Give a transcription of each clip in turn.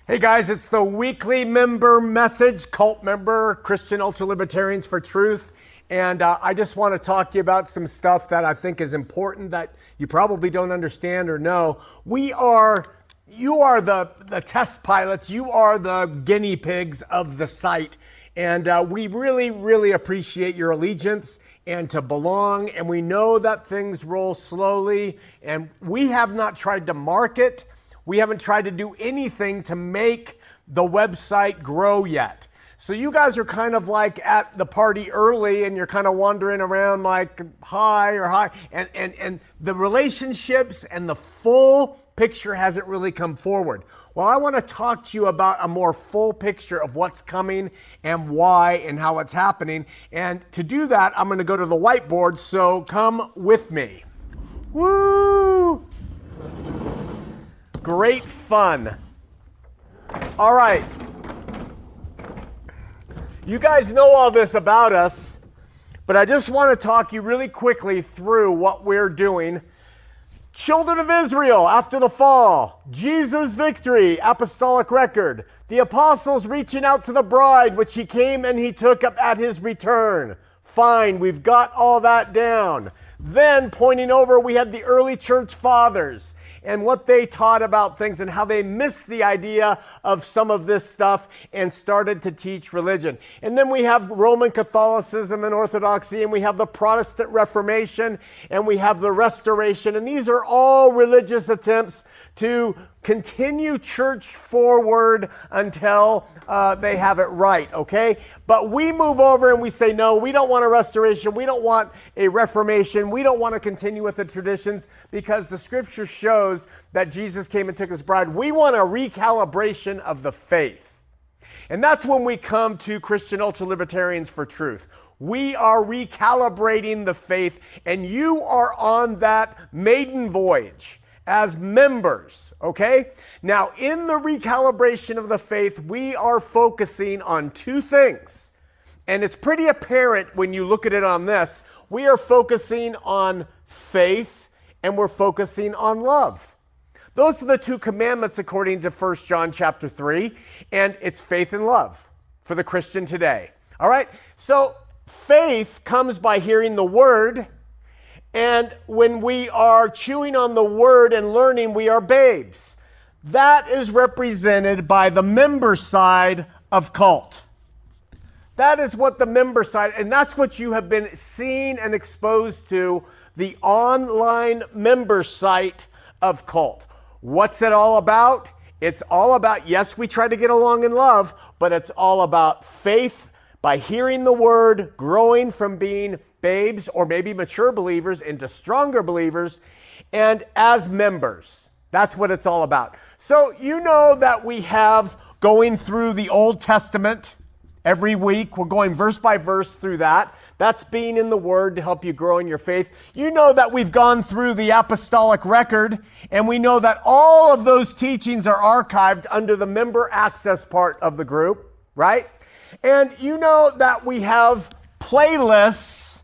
Hey guys, it's the weekly member message, cult member, Christian Ultra-Libertarians for Truth. And I just want to talk to you about some stuff that I think is important that you probably don't understand or know. You are the test pilots. You are the guinea pigs of the site. And we really, really appreciate your allegiance and to belong. And we know that things roll slowly. And we have not tried to market. We haven't tried to do anything to make the website grow yet. So you guys are kind of like at the party early and you're kind of wandering around like hi. And the relationships and the full picture hasn't really come forward. Well, I want to talk to you about a more full picture of what's coming and why and how it's happening. And to do that, I'm going to go to the whiteboard. So come with me. Woo! Great fun. All right. You guys know all this about us, but I just want to talk you really quickly through what we're doing. Children of Israel after the fall, Jesus' victory, apostolic record, the apostles reaching out to the bride, which he came and he took up at his return. Fine, we've got all that down. Then pointing over, we had the early church fathers and what they taught about things and how they missed the idea of some of this stuff and started to teach religion. And then we have Roman Catholicism and Orthodoxy, and we have the Protestant Reformation, and we have the Restoration. And these are all religious attempts to continue church forward until they have it right, okay? But we move over and we say, no, we don't want a restoration. We don't want a reformation. We don't want to continue with the traditions because the scripture shows that Jesus came and took his bride. We want a recalibration of the faith. And that's when we come to Christian Ultra-Libertarians for Truth. We are recalibrating the faith, and you are on that maiden voyage as members, okay? Now, in the recalibration of the faith, we are focusing on two things. And it's pretty apparent when you look at it on this. We are focusing on faith and we're focusing on love. Those are the two commandments according to 1 John chapter 3, and it's faith and love for the Christian today. All right? So faith comes by hearing the word, and when we are chewing on the word and learning, we are babes. That is represented by the member side of cult. That is what the member side, and that's what you have been seeing and exposed to, the online member site of cult. What's it all about? It's all about, yes, we try to get along in love, but it's all about faith by hearing the word, growing from being babes or maybe mature believers into stronger believers, and as members. That's what it's all about. So you know that we have going through the Old Testament every week. We're going verse by verse through that. That's being in the Word to help you grow in your faith. You know that we've gone through the apostolic record, and we know that all of those teachings are archived under the member access part of the group, right? And you know that we have playlists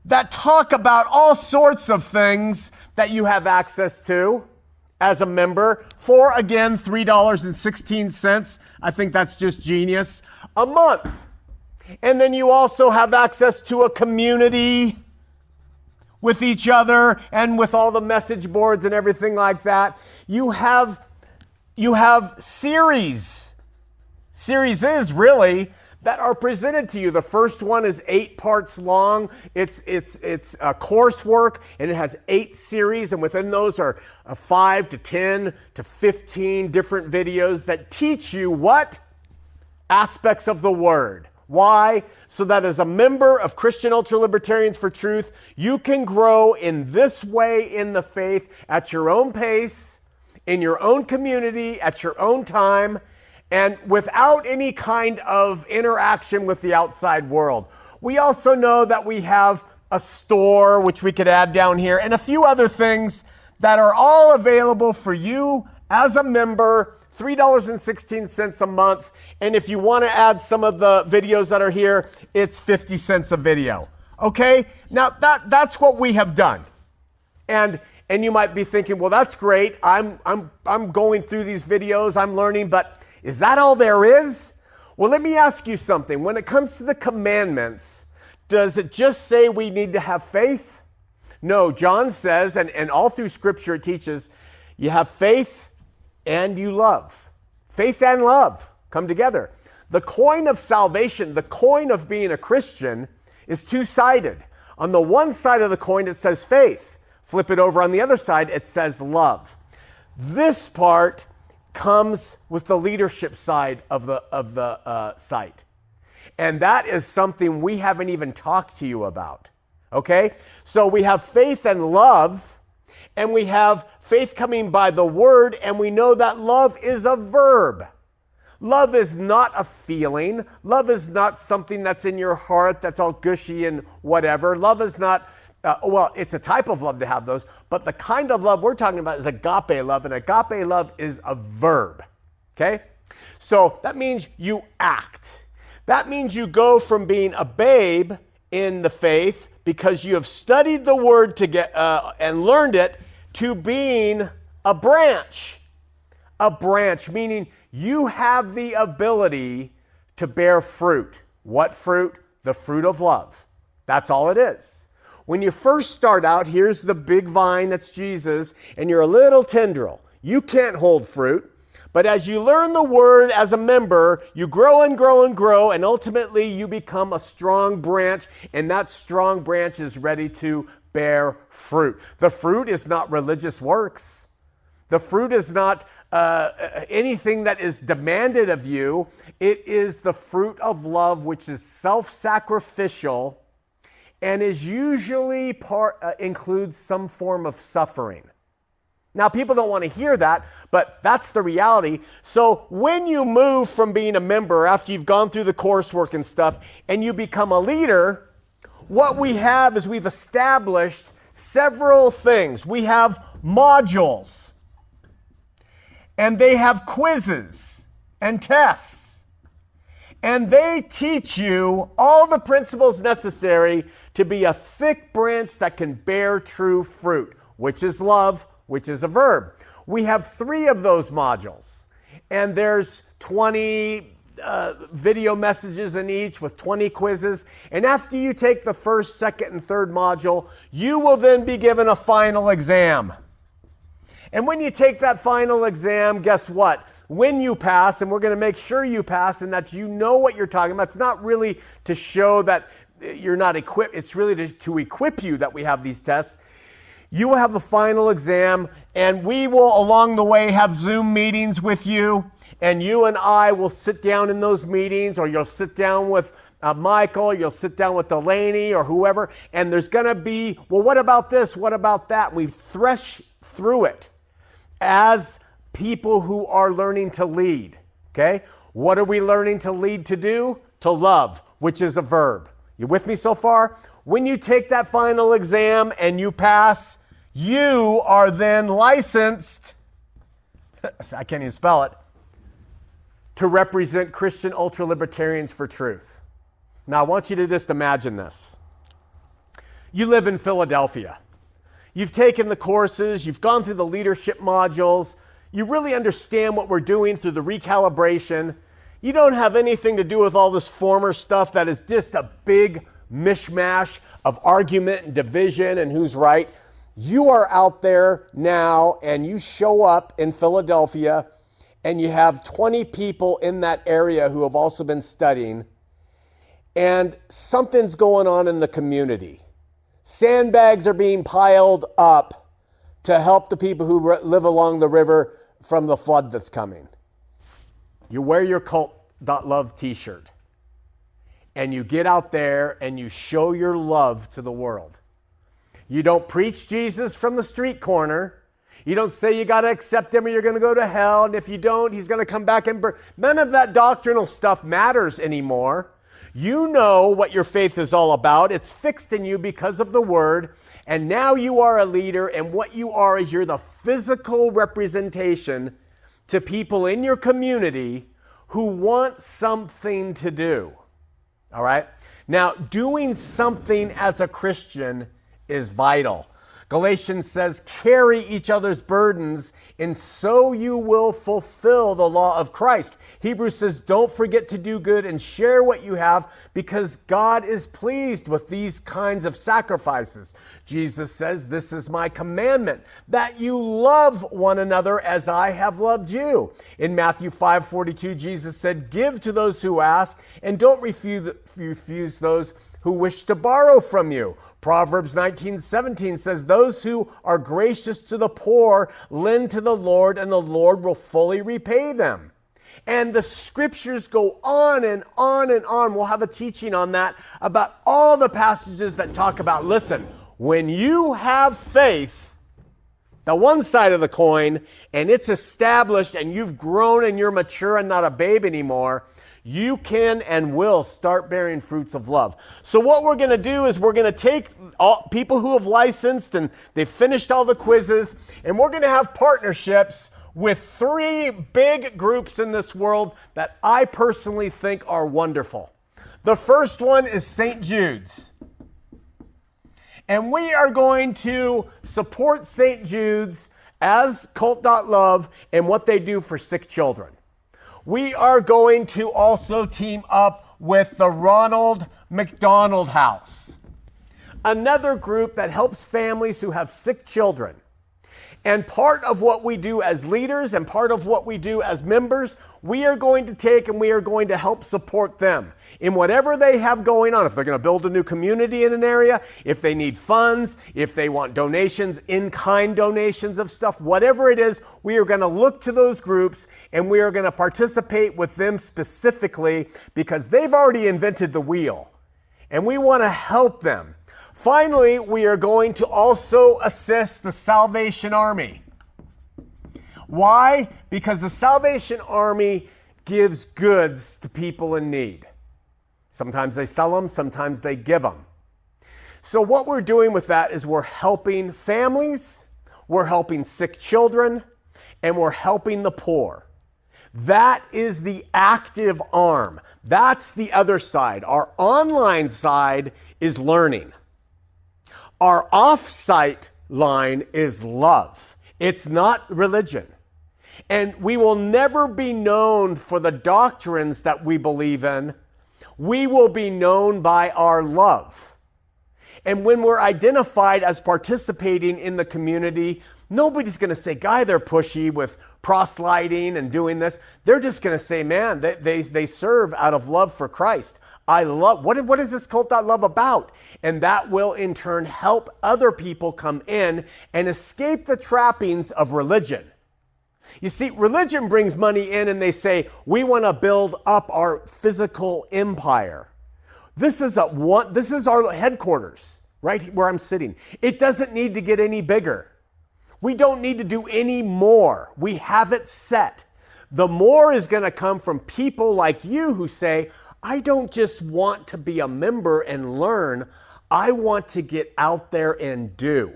that talk about all sorts of things that you have access to as a member for, again, $3.16. I think that's just genius. A month. And then you also have access to a community with each other and with all the message boards and everything like that. You have series really that are presented to you. The first one is 8 parts long. It's a coursework, and it has 8 series, and within those are 5 to 10 to 15 different videos that teach you what? Aspects of the Word. Why? So that as a member of Christian Ultra-Libertarians for Truth, you can grow in this way in the faith at your own pace, in your own community, at your own time, and without any kind of interaction with the outside world. We also know that we have a store, which we could add down here, and a few other things that are all available for you as a member, $3.16 a month. And if you want to add some of the videos that are here, it's 50 cents a video. Okay? Now, that's what we have done. And And you might be thinking, well, that's great. I'm going through these videos, I'm learning, but is that all there is? Well, let me ask you something. When it comes to the commandments, does it just say we need to have faith? No, John says, and all through Scripture it teaches, you have faith and you love. Faith and love come together. The coin of salvation, the coin of being a Christian, is two-sided. On the one side of the coin, it says faith. Flip it over on the other side, it says love. This part comes with the leadership side of the site. And that is something we haven't even talked to you about. Okay? So we have faith and love, and we have faith coming by the word, and we know that love is a verb. Love is not a feeling. Love is not something that's in your heart that's all gushy and whatever. Love is not, well, it's a type of love to have those, but the kind of love we're talking about is agape love, and agape love is a verb, okay? So that means you act. That means you go from being a babe in the faith because you have studied the word to get and learned it to being a branch. A branch, meaning you have the ability to bear fruit. What fruit? The fruit of love. That's all it is. When you first start out, here's the big vine, that's Jesus, and you're a little tendril. You can't hold fruit. But as you learn the word as a member, you grow and grow and grow, and ultimately you become a strong branch, and that strong branch is ready to bear fruit. The fruit is not religious works. The fruit is not anything that is demanded of you. It is the fruit of love, which is self-sacrificial and is usually includes some form of suffering. Now, people don't want to hear that, but that's the reality. So when you move from being a member after you've gone through the coursework and stuff and you become a leader, what we have is we've established several things. We have modules, and they have quizzes and tests, and they teach you all the principles necessary to be a thick branch that can bear true fruit, which is love, which is a verb. We have 3 of those modules, and there's 20 video messages in each with 20 quizzes. And after you take the first, second, and third module, you will then be given a final exam. And when you take that final exam, guess what? When you pass, and we're going to make sure you pass and that you know what you're talking about, it's not really to show that you're not equipped, it's really to equip you that we have these tests. You will have a final exam, and we will, along the way, have Zoom meetings with you, and you and I will sit down in those meetings, or you'll sit down with Michael, you'll sit down with Delaney, or whoever, and there's going to be, well, what about this? What about that? We thresh through it as people who are learning to lead, okay? What are we learning to lead to do? To love, which is a verb. You with me so far? When you take that final exam and you pass, you are then licensed, I can't even spell it, to represent Christian ultra-libertarians for truth. Now, I want you to just imagine this. You live in Philadelphia. You've taken the courses, you've gone through the leadership modules, you really understand what we're doing through the recalibration. You don't have anything to do with all this former stuff that is just a big mishmash of argument and division and who's right. You are out there now, and you show up in Philadelphia, and you have 20 people in that area who have also been studying, and something's going on in the community. Sandbags are being piled up to help the people who live along the river from the flood that's coming. You wear your cult.love t-shirt, and you get out there and you show your love to the world. You don't preach Jesus from the street corner. You don't say you got to accept him or you're going to go to hell, and if you don't, he's going to come back and burn. None of that doctrinal stuff matters anymore. You know what your faith is all about. It's fixed in you because of the word, and now you are a leader, and what you are is you're the physical representation to people in your community who want something to do. All right? Now, doing something as a Christian is vital. Galatians says, carry each other's burdens, and so you will fulfill the law of Christ. Hebrews says, don't forget to do good and share what you have, because God is pleased with these kinds of sacrifices. Jesus says, this is my commandment, that you love one another as I have loved you. In Matthew 5:42, Jesus said, give to those who ask, and don't refuse those who wish to borrow from you. Proverbs 19:17 says, those who are gracious to the poor lend to the Lord, and the Lord will fully repay them. And the scriptures go on and on and on. We'll have a teaching on that, about all the passages that talk about, listen, when you have faith, the one side of the coin, and it's established and you've grown and you're mature and not a babe anymore, you can and will start bearing fruits of love. So what we're going to do is we're going to take all people who have licensed and they've finished all the quizzes, and we're going to have partnerships with 3 big groups in this world that I personally think are wonderful. The first one is St. Jude's. And we are going to support St. Jude's as Cult.Love and what they do for sick children. We are going to also team up with the Ronald McDonald House, another group that helps families who have sick children. And part of what we do as leaders and part of what we do as members, we are going to take and we are going to help support them in whatever they have going on. If they're going to build a new community in an area, if they need funds, if they want donations, in-kind donations of stuff, whatever it is, we are going to look to those groups and we are going to participate with them specifically because they've already invented the wheel and we want to help them. Finally, we are going to also assist the Salvation Army. Why? Because the Salvation Army gives goods to people in need. Sometimes they sell them, sometimes they give them. So what we're doing with that is we're helping families, we're helping sick children, and we're helping the poor. That is the active arm. That's the other side. Our online side is learning. Our off-site line is love. It's not religion. And we will never be known for the doctrines that we believe in. We will be known by our love. And when we're identified as participating in the community, nobody's going to say, Guy, they're pushy with proselyting and doing this. They're just going to say, man, they serve out of love for Christ. I love, what is this Cult.Love about? And that will in turn help other people come in and escape the trappings of religion. You see, religion brings money in and they say, we want to build up our physical empire. This is our headquarters, right where I'm sitting. It doesn't need to get any bigger. We don't need to do any more. We have it set. The more is going to come from people like you who say, I don't just want to be a member and learn. I want to get out there and do.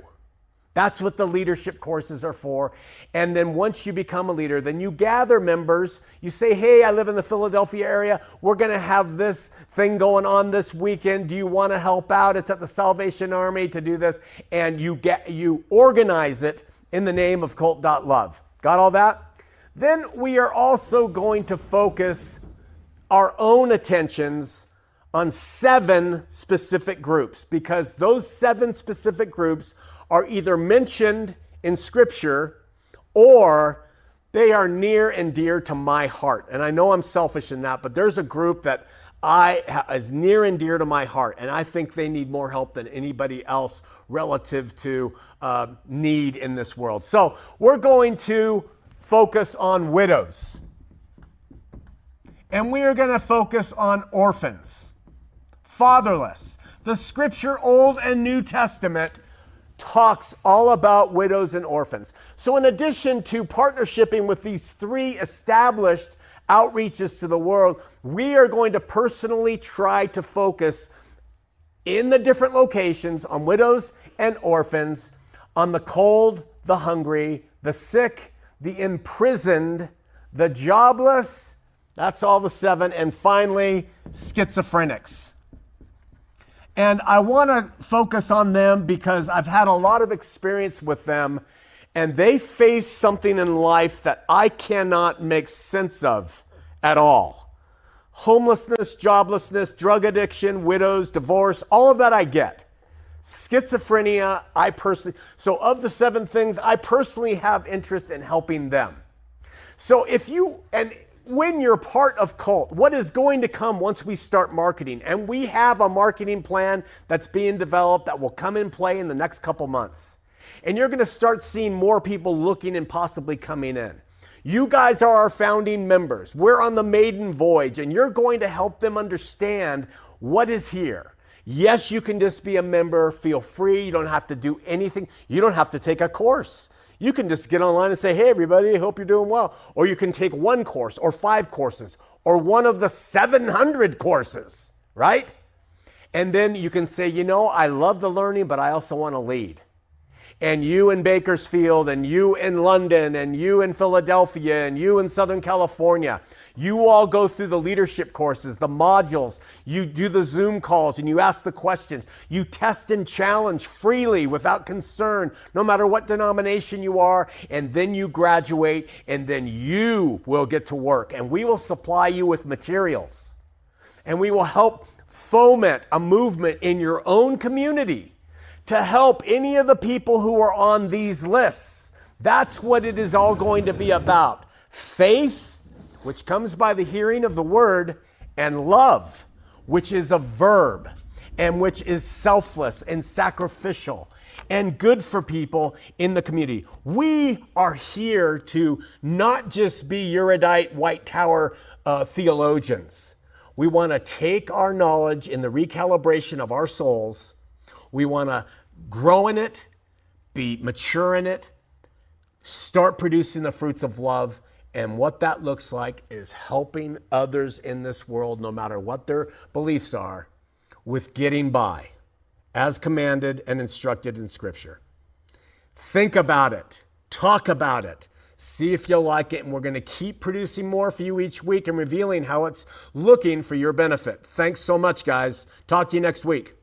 That's what the leadership courses are for. And then once you become a leader, then you gather members. You say, hey, I live in the Philadelphia area. We're going to have this thing going on this weekend. Do you want to help out? It's at the Salvation Army to do this. And you organize it in the name of Cult.Love. Got all that? Then we are also going to focus our own attentions on 7 specific groups, because those 7 specific groups are either mentioned in Scripture or they are near and dear to my heart. And I know I'm selfish in that, but there's a group that is near and dear to my heart, and I think they need more help than anybody else relative to need in this world. So we're going to focus on widows. And we are going to focus on orphans, fatherless. The Scripture, Old and New Testament, talks all about widows and orphans. So in addition to partnershiping with these 3 established outreaches to the world, we are going to personally try to focus in the different locations on widows and orphans, on the cold, the hungry, the sick, the imprisoned, the jobless. That's all the 7. And finally, schizophrenics. And I want to focus on them because I've had a lot of experience with them, and they face something in life that I cannot make sense of at all. Homelessness, joblessness, drug addiction, widows, divorce, all of that I get. Schizophrenia, so of the 7 things, I personally have interest in helping them. So when you're part of Cult, what is going to come once we start marketing? And we have a marketing plan that's being developed that will come in play in the next couple months. And you're going to start seeing more people looking and possibly coming in. You guys are our founding members. We're on the maiden voyage, and you're going to help them understand what is here. Yes, you can just be a member. Feel free. You don't have to do anything. You don't have to take a course. You can just get online and say, hey, everybody, hope you're doing well. Or you can take 1 course or 5 courses or one of the 700 courses, right? And then you can say, I love the learning, but I also want to lead. And you in Bakersfield, and you in London, and you in Philadelphia, and you in Southern California, you all go through the leadership courses, the modules, you do the Zoom calls, and you ask the questions. You test and challenge freely without concern, no matter what denomination you are, and then you graduate, and then you will get to work, and we will supply you with materials, and we will help foment a movement in your own community to help any of the people who are on these lists. That's what it is all going to be about. Faith, which comes by the hearing of the word, and love, which is a verb, and which is selfless and sacrificial and good for people in the community. We are here to not just be erudite White Tower theologians. We want to take our knowledge in the recalibration of our souls. We want to grow in it, be mature in it, start producing the fruits of love. And what that looks like is helping others in this world, no matter what their beliefs are, with getting by, as commanded and instructed in Scripture. Think about it. Talk about it. See if you'll like it. And we're going to keep producing more for you each week and revealing how it's looking for your benefit. Thanks so much, guys. Talk to you next week.